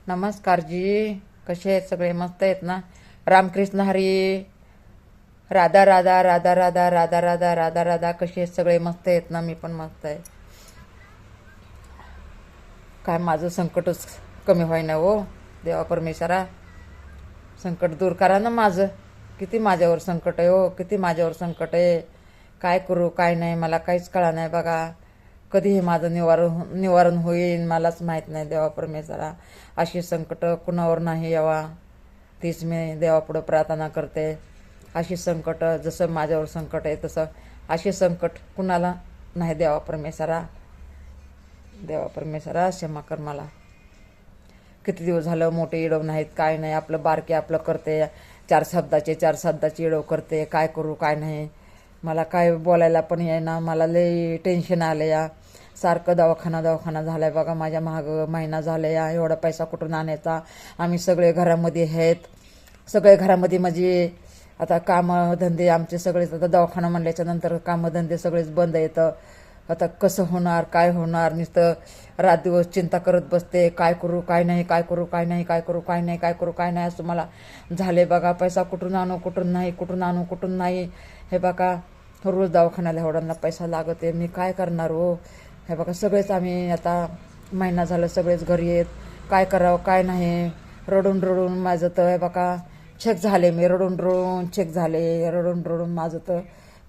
नमस्कार जी. कसे आहेत सगळे? मस्त आहेत ना? रामकृष्ण हरी. राधा राधा राधा राधा राधा राधा राधा राधा. कसे आहेत सगळे? मस्त आहेत ना? मी पण मस्त आहे. काय माझं संकटच कमी होईना हो देवा परमेश्वरा. संकट दूर करा ना माझं. किती माझ्यावर संकट आहे हो, किती माझ्यावर संकट आहे. काय करू काय नाही मला काहीच कळा नाही बघा. कधी हे माझं निवारण होईल मलाच माहीत नाही देवा परमेश्वरा. अशी संकट कुणावर नाही यावा तीच मी देवापुढं प्रार्थना करते. अशी संकट जसं माझ्यावर संकट आहे तसं अशी संकट कुणाला नाही देवा परमेश्वरा. देवा परमेश्वरा क्षमा कर मला. किती दिवस झालं मोठे इडव नाहीत काय नाही, आपलं बारके आपलं करते. चार शब्दाचे इडव करते. काय करू काय नाही मला काय बोलायला पण येईना. मला लई टेन्शन आलं या. सारखं दवाखाना झालाय बघा. माझ्या महाग महिना झाला या. एवढा पैसा कुठून आणायचा? आम्ही सगळे घरामध्ये आहेत. सगळे घरामध्ये म्हणजे आता कामधंदे आमचे सगळेच. आता दवाखाना म्हणल्याच्या नंतर कामधंदे सगळेच बंद येतं. आता कसं होणार काय होणार नुसतं रात दिवस चिंता करत बसते. काय करू काय नाही, काय करू काय नाही, काय करू काय नाही, काय करू काय नाही असं मला झाले बघा. पैसा कुठून आणू कुठून नाही, कुठून आणू कुठून नाही. हे बघा रोज दवाखान्याला एवढ्यांना पैसा लागते. मी काय करणार हो? हे बघा सगळेच आम्ही आता महिना झालं सगळेच घरी येत. काय करावं काय नाही. रडून रडून माझं तर हे बघा चेक झाले. मी रडून रडून चेक झाले. रडून रडून माझं तर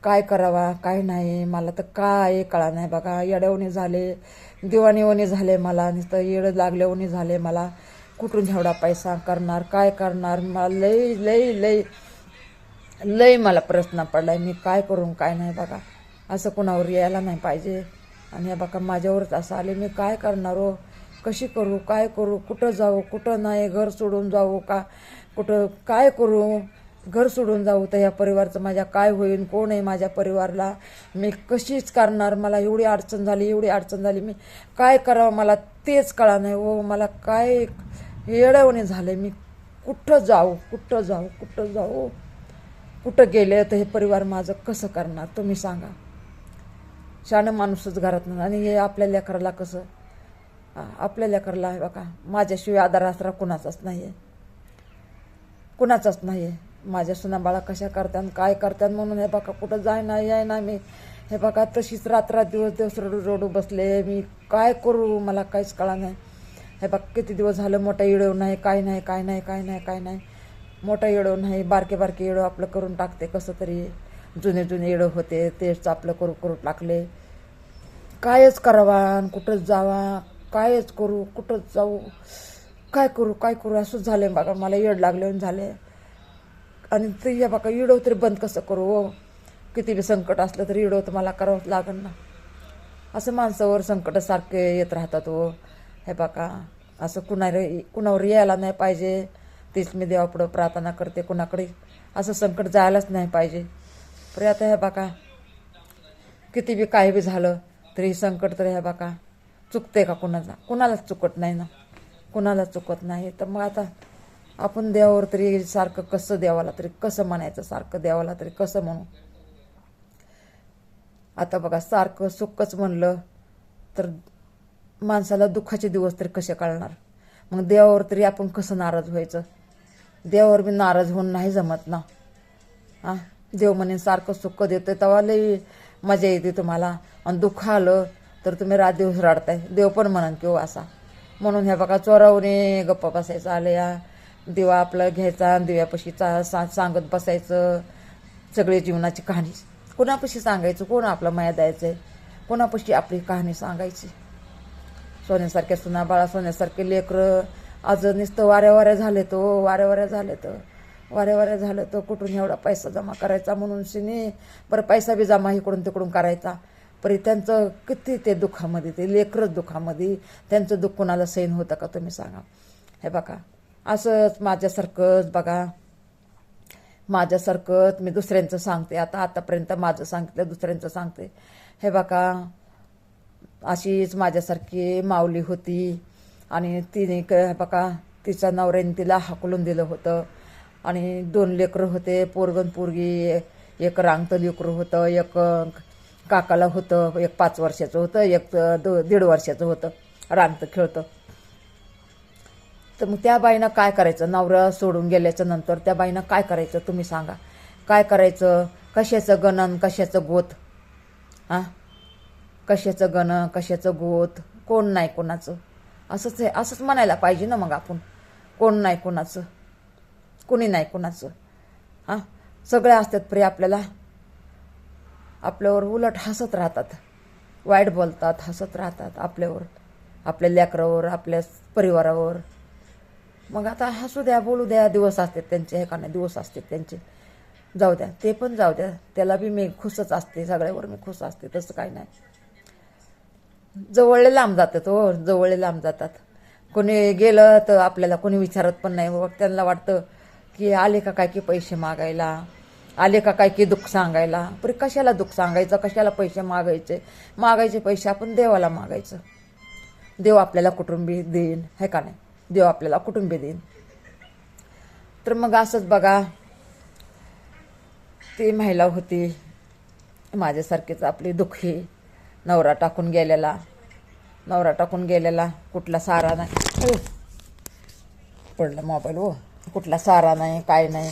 काय करावा काय नाही मला तर काय कळा नाही बघा. येड्यावणी झाले, दिवाणीवणी झाले. मला नुसतं येडं लागल्यावणी झाले मला. कुठून एवढा पैसा करणार काय करणार? मला लई लई लई लई मला प्रश्न पडलाय. मी काय करून काय नाही बघा. असं कुणावर यायला नाही पाहिजे. आणि हे बघा माझ्यावरच असं आले. मी काय करणार हो? कशी करू काय करू? कुठं जाऊ कुठं नाही? घर सोडून जाऊ का? कुठं काय करू? घर सोडून जाऊ तर या परिवारचं माझ्या काय होईल? कोण आहे माझ्या परिवारला? मी कशीच करणार? मला एवढी अडचण झाली. मी काय करावं मला तेच कळा नाही हो. मला काय येडवणे झाले. मी कुठं जाऊ कुठं गेले तर हे परिवार माझं कसं करणार तुम्ही सांगा. शाणं माणूसच घरात नाही. आणि हे आपल्या लेकराला कसं? आपल्या लेकराला आहे बघा माझ्याशिवाय आधार आसरा कुणाचाच नाही आहे. कुणाचाच नाही आहे. माझ्या सुनाबाळा कशा करतात काय करतात म्हणून हे बघा कुठं जाय ना मी. हे बघा तशीच रात्र दिवस रडू बसले. मी काय करू मला काहीच कळा नाही. हे बघ किती दिवस झालं मोठा इडव नाही काय नाही. मोठा येडो नाही. बारके येडो आपलं करून टाकते कसं तरी. जुने येडो होते तेच आपलं करू टाकले. कायच करावा कुठंच जावा कायच करू कुठंच जाऊ काय करू असंच झाले बघा. मला येड लागले झाले. आणि ते या बघा इडव तरी बंद कसं करू हो? किती बी संकट असलं तरी इडव तर मला करावंच लागेल ना. असं माणसावर संकट सारखे येत राहतात हो. हे बघा असं कुणावर यायला नाही पाहिजे. तीच मी देवापुढं प्रार्थना करते. कुणाकडे असं संकट जायलाच नाही पाहिजे. पण आता हे बघा किती बी काही बी झालं तरी संकट तरी हे बघा चुकते का कुणालाच चुकत नाही ना. कुणालाच चुकत नाही. तर मग आता आपण देवावर तरी सारखं कसं देवाला तरी कसं म्हणायचं? सारखं देवाला तरी कसं म्हणू? आता बघा सारखं सुखच म्हणलं तर माणसाला दुःखाचे दिवस तरी कसे कळणार? मग देवावर तरी आपण कसं नाराज व्हायचं? देवावर बी नाराज होऊन नाही जमत ना. देव म्हणे सारखं सुख देतं तेव्हा लई मजा येते तुम्हाला. आणि दुःख आलं तर तुम्ही रात दिवस रडताय. देव पण म्हणन की हो असा. म्हणून ह्या बघा चोरावने गप्पा बसायचं आलं या. दिवा आपलं घ्यायचा दिव्यापाशीचा सांगत बसायचं सगळे जीवनाची कहाणी. कोणापाशी सांगायचं? कोण आपला माया द्यायचं आहे? कोणापाशी आपली कहाणी सांगायची? सोन्यासारख्या सुना बाळा सोन्यासारखे लेकरं आज नुसतं वाऱ्या झाले तर कुठून एवढा पैसा जमा करायचा म्हणून शिने बरं पैसा बी जमा इकडून तिकडून करायचा. परी त्यांचं किती ते दुःखामध्ये ते लेकरच दुःखामध्ये. त्यांचं दुःख कोणाला सहन होतं का तुम्ही सांगा? हे बघा असंच माझ्यासारखंच बघा. माझ्यासारखंच मी दुसऱ्यांचं सांगते. आतापर्यंत माझं सांगितलं दुसऱ्यांचं सांगते. हे बघा अशीच माझ्यासारखी माऊली होती. आणि तिने बघा तिच्या नवऱ्याने तिला हाकलून दिलं होतं. आणि 2 लेकरं होते पोरगन पोरगी. एक रांगतं लेकरं होतं. एक काकाला होतं. एक 5 वर्षाचं होतं. एक 1.5 वर्षाचं होतं. रांगतं खेळतं. तर मग त्या बाईनं काय करायचं? नवरा सोडून गेल्याच्या नंतर त्या बाईनं काय करायचं तुम्ही सांगा? काय करायचं? कशाचं गणन कशाचं गोत? हां, कशाचं गणन कशाचं गोत? कोण नाही कोणाचं? असंच आहे, असंच म्हणायला पाहिजे ना मग आपण. कोण नाही कोणाचं, कोणी नाही कोणाचं. हां, सगळे असतात प्रिय आपल्याला, आपल्यावर उलट हसत राहतात, वाईट बोलतात, हसत राहतात आपल्यावर, आपल्या लेकरावर, आपल्या परिवारावर. मग आता हसू द्या, बोलू द्या, दिवस असतात त्यांचे, हे का नाही, दिवस असतात त्यांचे, जाऊ द्या, ते पण जाऊ द्या. त्याला बी मी खुशच असते, सगळ्यावर मी खुश असते, तसं काही नाही. जवळले लांब जातात हो, जवळले लांब जातात. कोणी गेलं तर आपल्याला कोणी विचारत पण नाही हो. त्यांना वाटतं की आले का काय की पैसे मागायला, आले का काय की दुःख सांगायला. पण कशाला दुःख सांगायचं, कशाला पैसे मागायचे? मागायचे पैसे आपण देवाला मागायचं, देव आपल्याला कुटुंबी देईन, है का नाही? देव आपल्याला कुटुंबी देईन. तर मग असंच बघा, ती महिला होती माझ्यासारखीच आपली दुःखी, नवरा टाकून गेलेला, नवरा टाकून गेलेला, कुठला सारा नाही. पडला मोबाईल हो. कुठला सारा नाही, काय नाही,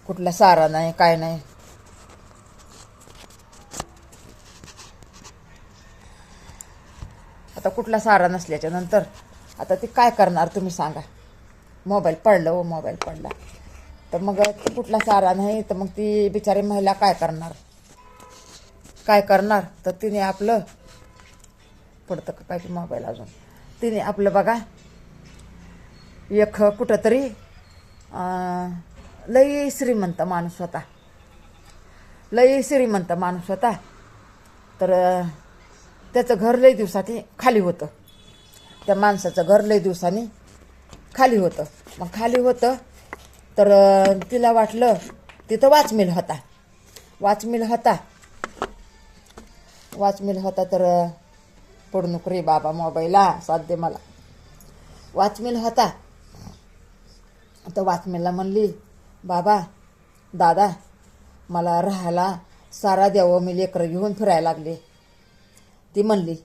कुठला सारा नाही, काय नाही. आता कुठला सारा नसल्याच्या नंतर आता ती काय करणार तुम्ही सांगा? मोबाईल पडलं हो, मोबाईल पडला तर मग कुठला सारा नाही, तर मग ती बिचारी महिला काय करणार? काय करणार? तर तिने आपलं, पडतं का काय की मोबाईल अजून, तिने आपलं बघा, एक कुठंतरी लई श्रीमंत माणूस होता, लई श्रीमंत माणूस होता. तर त्याचं घर लई दिवसांनी खाली होतं, त्या माणसाचं घर लई दिवसांनी खाली होतं. मग खाली होतं तर तिला वाटलं तिथं वाचमिल होता, वाचमिल होता, वाचमिल होता. तर पडू नको रे बाबा मोबाईलला, साथ दे मला. वाचमिल होता तर वाचमिलला म्हणली, बाबा दादा मला राहायला सारा द्यावं, मी लेकरं घेऊन फिरायला लागले. ती म्हणली,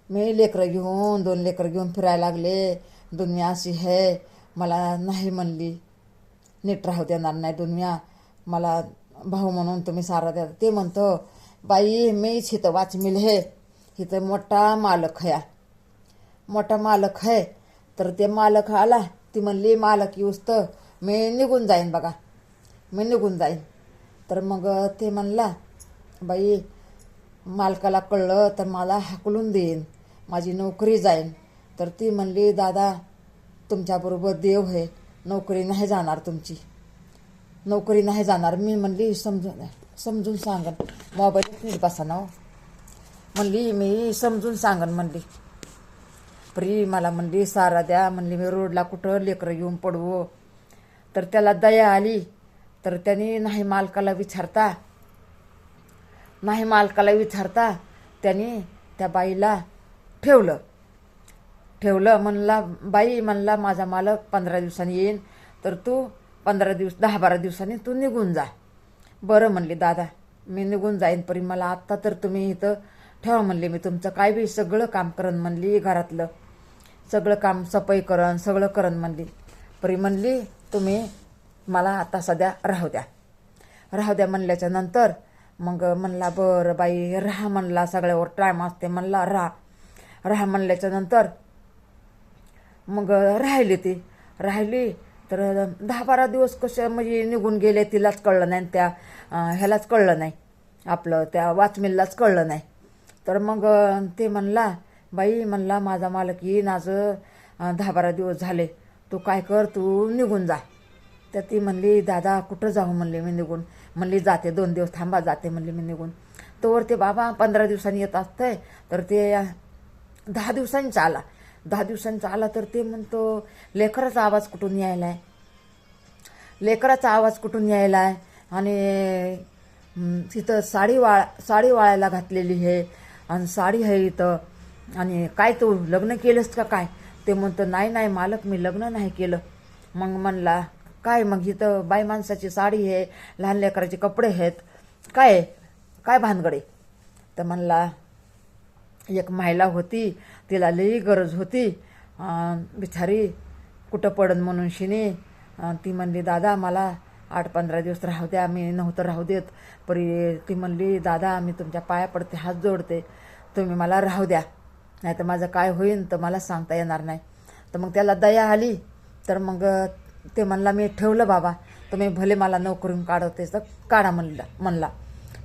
मी लेकरं घेऊन, 2 लेकरं घेऊन फिरायला लागले, दुनिया अशी आहे, मला नाही म्हणली, नीट राहू देणार नाही दुनिया, मला भाऊ म्हणून तुम्ही सारा द्या. ते म्हणतो, बाई मीच इथं वाचमिल आहे, इथं मोठा मालक आहे, मोठा मालक आहे. तर ते मालक आला, ती म्हणली मालक येऊस तर मी निघून जाईन बघा, मी निघून जाईन. तर मग ते म्हणला, बाई मालकाला कळलं तर मला हाकलून देईन, माझी नोकरी जाईन. तर ती म्हणली, दादा तुमच्याबरोबर देव आहे, नोकरी नाही जाणार तुमची, नोकरी नाही जाणार. मी म्हणली समजून सांगन, मोबाईलच नीट बसा ना हो. म्हणली मी समजून सांगन म्हणली. प्री मला म्हणली सारा द्या म्हणली, मी रोडला कुठं लेकरं घेऊन पडवो. तर त्याला दया आली, तर त्याने नाही मालकाला विचारता, नाही मालकाला विचारता त्याने त्या बाईला ठेवलं. म्हणला, बाई म्हणला माझा मालक 15 दिवसांनी येईन, तर तू 10-12 दिवसांनी तू निघून जा. बरं म्हणली दादा, मी निघून जाईन, परी मला आत्ता तर तुम्ही इथं ठेवा म्हणली, मी तुमचं काय बी सगळं काम करन म्हणली, घरातलं सगळं काम सफाई करन, सगळं करन म्हणली. परी म्हणली तुम्ही मला आता सध्या राहू द्या, राहू द्या. म्हणल्याच्या नंतर मग म्हणला, बरं बाई राहा म्हणला, सगळ्यावर टाईम असते म्हणला, राहा म्हणल्याच्या नंतर मग राहिली. तर 10-12 दिवस कसे म्हणजे निघून गेले, तिलाच कळलं नाही, त्या ह्यालाच कळलं नाही, आपलं त्या वाचमिललाच कळलं नाही. तर मग ते म्हणला, बाई म्हणला माझा मालक येईन आज, 10-12 दिवस झाले, तू काय कर, तू निघून जा. तर ती म्हणली, दादा कुठं जाऊ म्हणली मी निघून, म्हणली जाते 2 दिवस थांबा, जाते म्हणली मी निघून. तोवर ते बाबा 15 दिवसांनी येत असतंय. तर ते 10 दिवसांचा आला, 10 दिवसांचा आला. तर ते म्हणतो, लेकराचा आवाज कुठून यायलाय, लेकराचा आवाज कुठून यायलाय, आणि तिथं साडी वाळायला घातलेली आहे, आणि साडी आहे इथं, आणि काय तू लग्न केलंस का काय? ते म्हणतं, नाही मालक मी लग्न नाही केलं. मग म्हणला, काय मग इथं बाई माणसाची साडी आहे, लहान लेकराचे कपडे आहेत, काय भानगडे? तर म्हणला, एक महिला होती, तिला लई गरज होती, बिचारी कुठं पडन म्हणून शिनी ती म्हणली दादा मला 8-15 दिवस राहू द्या. मी नव्हतं राहू देत. परी ती म्हणली दादा मी तुमच्या पाया पडते, हात जोडते, तुम्ही मला राहू द्या, नाही तर माझं काय होईल तर मला सांगता येणार नाही. तर मग त्याला दया आली. तर मग ते म्हणला मी ठेवलं बाबा, तुम्ही भले मला नोकरून काढवते तर काढा म्हणला.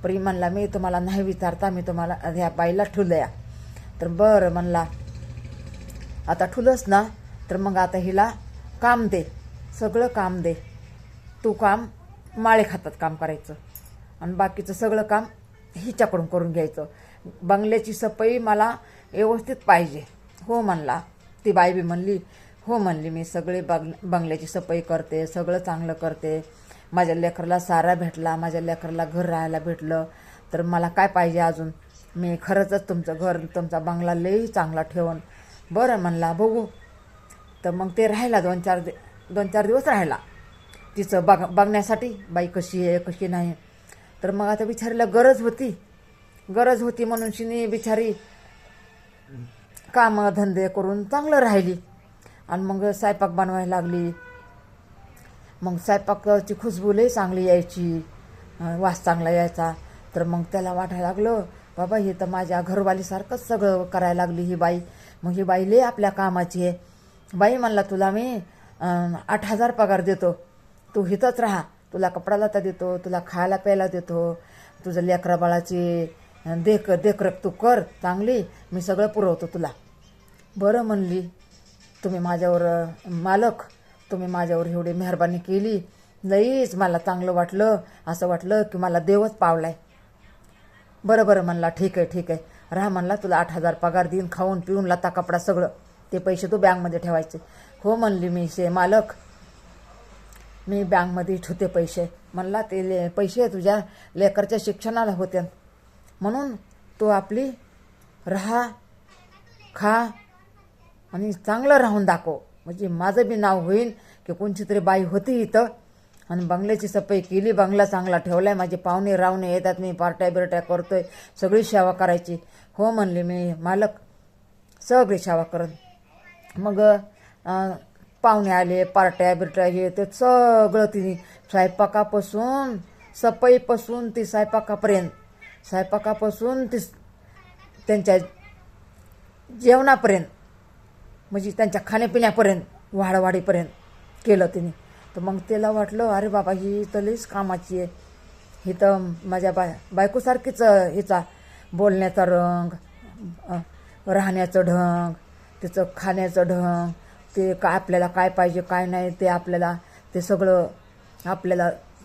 परी म्हणला मी तुम्हाला नाही विचारता, मी तुम्हाला ह्या बाईला ठेवलं या. तर बरं म्हणला, आता ठुलंच ना तर मग आता हिला काम दे, सगळं काम दे. तू काम माळे खातात काम करायचं आणि बाकीचं सगळं काम हिच्याकडून करून घ्यायचं. बंगल्याची सफाई मला व्यवस्थित पाहिजे. हो म्हणला. ती बाई बी म्हणली हो म्हणली, मी सगळे बंगल्याची सफाई करते, सगळं चांगलं करते. माझ्या लेकराला सारा भेटला, माझ्या लेकराला घर राहायला भेटलं तर मला काय पाहिजे अजून. मी खरंच तुमचं घर तुमचा बंगला लई चांगला ठेवून. बरं म्हणला बघू. तर मग ते राहिला 2-4 दिवस राहिला तिचं बघण्यासाठी बाई कशी आहे कशी नाही. तर मग आता बिचारीला गरज होती म्हणून शिनी बिचारी कामं धंदे करून चांगलं राहिली. आणि मग स्वयंपाक बनवायला लागली. मग स्वयंपाकाची खुशबू लई चांगली यायची, वास चांगला यायचा. तर मग त्याला वाटायला लागलं बाबा ही तर माझ्या घरवालीसारखंच सगळं करायला लागली ही बाई. मग ही बाई लई आपल्या कामाची आहे. बाई म्हणला तुला मी 8,000 पगार देतो, तू हिथंच राहा, तुला कपडा लता देतो, तुला खायला प्यायला देतो, तुझं लेकरा बाळाची देखरेख तू कर चांगली, मी सगळं पुरवतो तुला. बरं म्हणली. तुम्ही माझ्यावर मालक, तुम्ही माझ्यावर एवढी मेहरबानी केली, लईच मला चांगलं वाटलं. असं वाटलं की मला देवच पावलाय. बरं म्हणला ठीक आहे राहा म्हणला, तुला 8,000 पगार देईन, खाऊन पिऊन लता कपडा सगळं, ते पैसे तू बँकमध्ये ठेवायचे. हो म्हणली मी मालक, मी बँकमध्ये ठेवते पैसे. म्हणला ते पैसे तुझ्या लेकरच्या शिक्षणाला होते म्हणून तू आपली राहा खा आणि चांगलं राहून दाखव, म्हणजे माझं बी नाव होईल की कोणची तरी बाई होती इथं आणि बंगल्याची सफाई केली, बंगला चांगला ठेवलाय, माझे पाहुणे रावणे येतात, मी पार्ट्या बिरट्या करतोय, सगळी सेवा करायची. हो म्हणली मी मालक, सगळी सेवा करत. मग पाहुणे आले, पार्ट्या बिरट्या हे ते सगळं तिने स्वयंपाकापासून सफाईपासून ती स्वयंपाकापासून ती त्यांच्या जेवणापर्यंत, म्हणजे त्यांच्या खाण्यापिण्यापर्यंत वाढवाडीपर्यंत केलं तिने. तर मग त्याला वाटलं अरे बाबा ही तर लईच कामाची आहे, ही तर माझ्या बायकोसारखीच हिचा बोलण्याचा रंग, राहण्याचं ढंग, तिचं खाण्याचं ढंग, ते काय आपल्याला काय पाहिजे काय नाही ते आपल्याला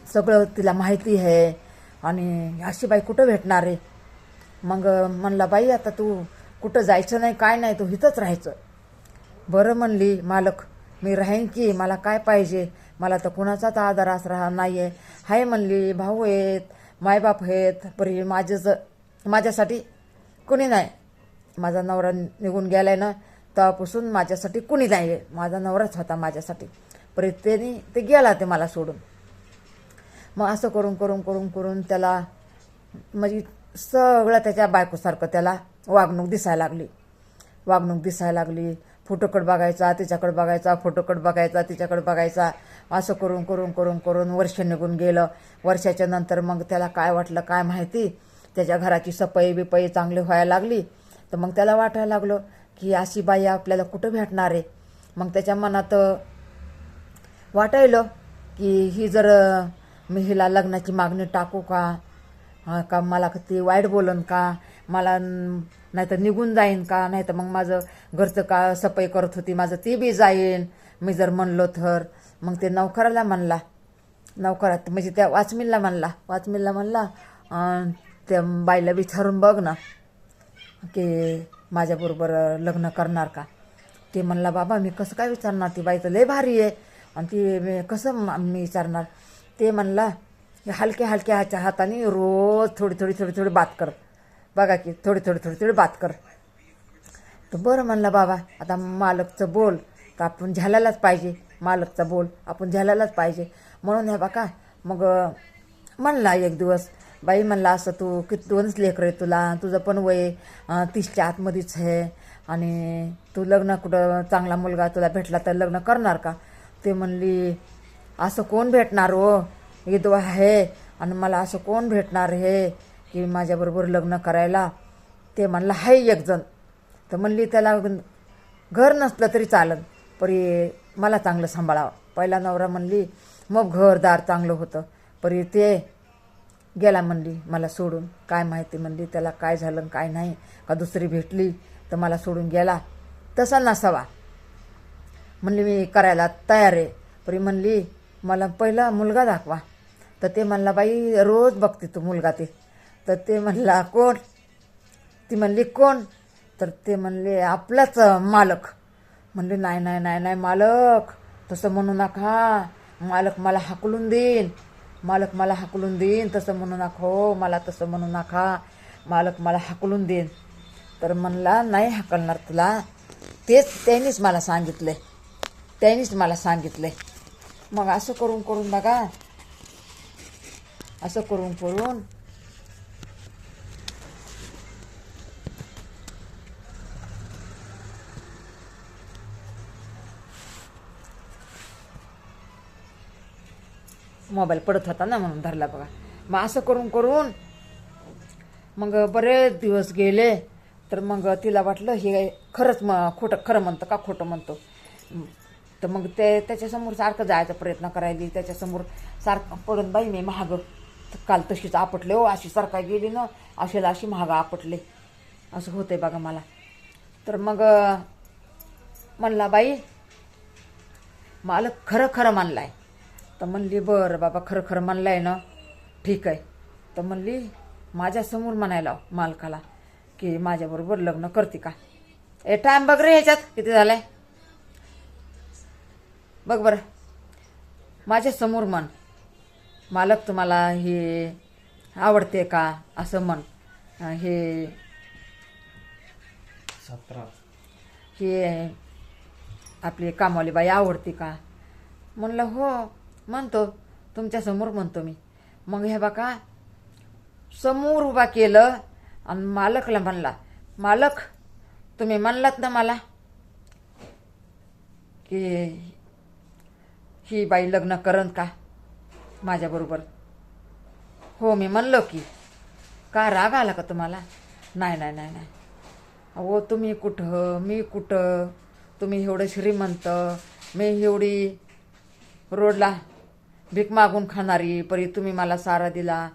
सगळं तिला माहिती आहे. आणि अशी बाई कुठं भेटणार आहे. मग म्हणला बाई आता तू कुठं जायचं नाही काय नाही, तू इथंच राहायचं. बरं म्हणली मालक, मी राहीन की, मला काय पाहिजे, मला तर कुणाचाच आधार आसरा नाही आहे. हाय म्हणली, भाऊ आहेत, मायबाप आहेत, परी माझ्यासाठी कुणी नाही. माझा नवरा निघून गेलाय ना तेव्हापासून माझ्यासाठी कुणी नाही आहे, माझा नवराच होता माझ्यासाठी, परी ते गेला ते मला सोडून. मग असं करून त्याला म्हणजे सगळं त्याच्या बायकोसारखं त्याला वागणूक दिसायला लागली. फोटोकडे बघायचा, तिच्याकडे बघायचा, फोटोकडे बघायचा, तिच्याकडे बघायचा. असं करून वर्ष निघून गेलं. वर्षाच्या नंतर मग त्याला काय वाटलं काय माहिती, त्याच्या घराची सफाई बिपाई चांगली व्हायला लागली. तर मग त्याला वाटायला लागलं की अशी बाई आपल्याला कुठं भेटणार आहे. मग त्याच्या मनात वाटायलं की ही जर मी हिला लग्नाची मागणी टाकू का मला ती वाईट बोलन का, मला नाही तर निघून जाईन का, नाही तर मग माझं घरचं का सफाई करत होती माझं ती बी जाईन मी जर म्हणलो तर. मग ते नौकराला म्हणला, नौकरात म्हणजे त्या वाचमिनला म्हणला त्या बाईला विचारून बघ ना की माझ्याबरोबर लग्न करणार का. ते म्हणला बाबा मी कसं काय विचारणार, ती बाई तर लय भारी आहे आणि ती कसं मी विचारणार. ते म्हणला हलक्या हाताने रोज थोडी बात कर, बघा की थोडी बात कर. तर बरं म्हणला बाबा, आता मालकचं बोल तर आपण झेलायलाच पाहिजे, मालकचा बोल आपण झेलायलाच पाहिजे. म्हणून हे बघा मग म्हणला एक दिवस, बाई म्हणला असं तू किती 2च लेकरं आहे तुला, तुझं पण वय 30च्या आतमध्येच आहे आणि तू लग्न कुठं चांगला मुलगा तुला भेटला तर लग्न करणार का? ते म्हणली असं कोण भेटणार हो, विधवा आहे आणि मला असं कोण भेटणार हे की माझ्याबरोबर लग्न करायला? ते म्हणलं हाय एक जण. तर म्हणली त्याला घर नसलं तरी चालन, परी मला चांगलं सांभाळावं. पहिला नवरा म्हणली मग घरदार चांगलं होतं, परी ते गेला म्हणली मला सोडून. काय माहिती म्हणली त्याला काय झालं काय नाही, का दुसरी भेटली तर मला सोडून गेला. तसा नसावा म्हणली, मी करायला तयार आहे. परी म्हणली मला पहिला मुलगा दाखवा. तर ते म्हणला बाई रोज बघते तू मुलगा ते. तर ते म्हणला कोण? ती म्हणली कोण? तर ते म्हणले आपलाच मालक. म्हणले नाही नाही नाही नाही मालक तसं म्हणू नका, मालक मला हाकलून देईन, मालक मला हाकलून देईन, तसं म्हणू नका हो, मला तसं म्हणू नका, मालक मला हाकलून देईन. तर म्हणला नाही हाकलणार तुला, तेच त्यांनीच मला सांगितलं, त्यांनीच मला सांगितलं. मग असं करून करून बघा, असं करून करून मोबाईल पडत होता ना म्हणून धरला बघा. मग असं करून करून मग बरेच दिवस गेले. तर मग तिला वाटलं हे खरंच खोटं खरं म्हणतं का खोटं म्हणतो. तर मग त्याच्यासमोर सारखं जायचा प्रयत्न करायली, त्याच्यासमोर सारखं पडून बाई मी महाग काल तशीच आपटले हो, अशी सारखा गेली ना अशाला अशी महाग आपटले, असं होतंय बघा मला. तर मग म्हणला बाई मालक खरं खरं म्हणलाय. तर म्हणली बरं बाबा खरं खरं म्हणलाय ना, ठीक आहे. तर म्हणली माझ्यासमोर म्हणायला मालकाला की माझ्याबरोबर लग्न करते का? टाईम बघ रे ह्याच्यात किती झालाय बघ बरं. माझ्यासमोर म्हण मालक तुम्हाला हे आवडते का असं म्हण, हे 17 हे आपली कामवाली बाई आवडते का? म्हणलं हो म्हणतो, तुमच्यासमोर म्हणतो मी. मग हे बघा समोर उभा केलं आणि मालकला म्हणला मालक तुम्ही म्हणलात ना मला की ही बाई लग्न करन का माझ्याबरोबर? हो मी म्हणलो की. का राग आला का तुम्हाला? नाही नाही नाही नाही, अहो तुम्ही कुठं मी कुठं, तुम्ही एवढं श्रीमंत, मी एवढी रोडला भीक मागून खाणारी, परी तुम्ही मला सारा दिला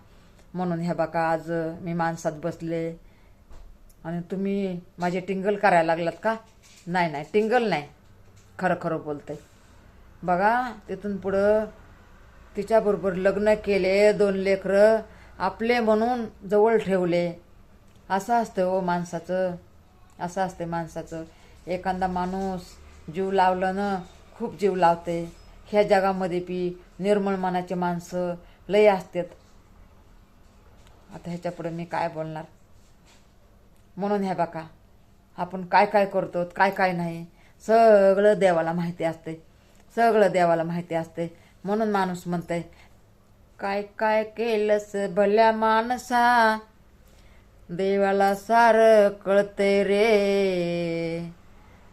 म्हणून ह्या बाका आज मी माणसात बसले आणि तुम्ही माझे टिंगल करायला लागलात का? नाही नाही टिंगल नाही, खरं खरं बोलते. बघा तिथून पुढं तिच्याबरोबर लग्न केले, 2 लेकरं आपले म्हणून जवळ ठेवले. असं असतं हो माणसाचं, असं असते माणसाचं. एखादा माणूस जीव लावलं ना खूप जीव लावते. ह्या जगामध्ये निर्मळ मनाचे माणसं लय असतात. आता ह्याच्या पुढे मी काय बोलणार. म्हणून ह्या बाका आपण काय काय करतो काय काय नाही सगळं देवाला माहिती असते, सगळं देवाला माहिती असते. म्हणून माणूस म्हणतंय काय काय केलंस भल्या माणसा, देवाला सारं कळतंय रे,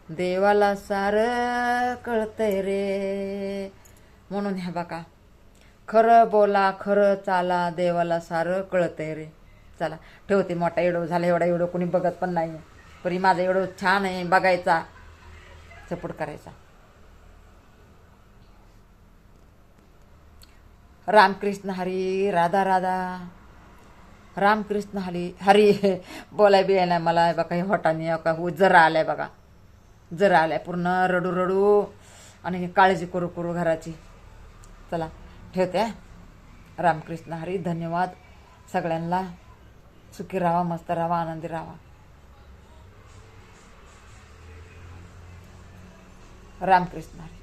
देवाला सारं कळतंय रे. म्हणून ह्या बाका खरं बोला खरं चाला, देवाला सारं कळतंय रे. चला ठेवते, मोठा व्हिडिओ झाला, एवढा व्हिडिओ कोणी बघत पण नाही, परी माझा व्हिडिओ छान आहे बघायचा, सपोर्ट करायचा. रामकृष्ण हरी, राधा राधा, रामकृष्ण हरी हरी. बोलाय बी नाही मला बघा, हे होटाने का जरा आलाय बघा, जरा आलाय पूर्ण रडू रडू आणि काळजी करू करू घराची. चला ठेवते. रामकृष्ण हरी. धन्यवाद सगळ्यांना. सुखी राहा, मस्त राहा, आनंदी राहा. रामकृष्ण हरी.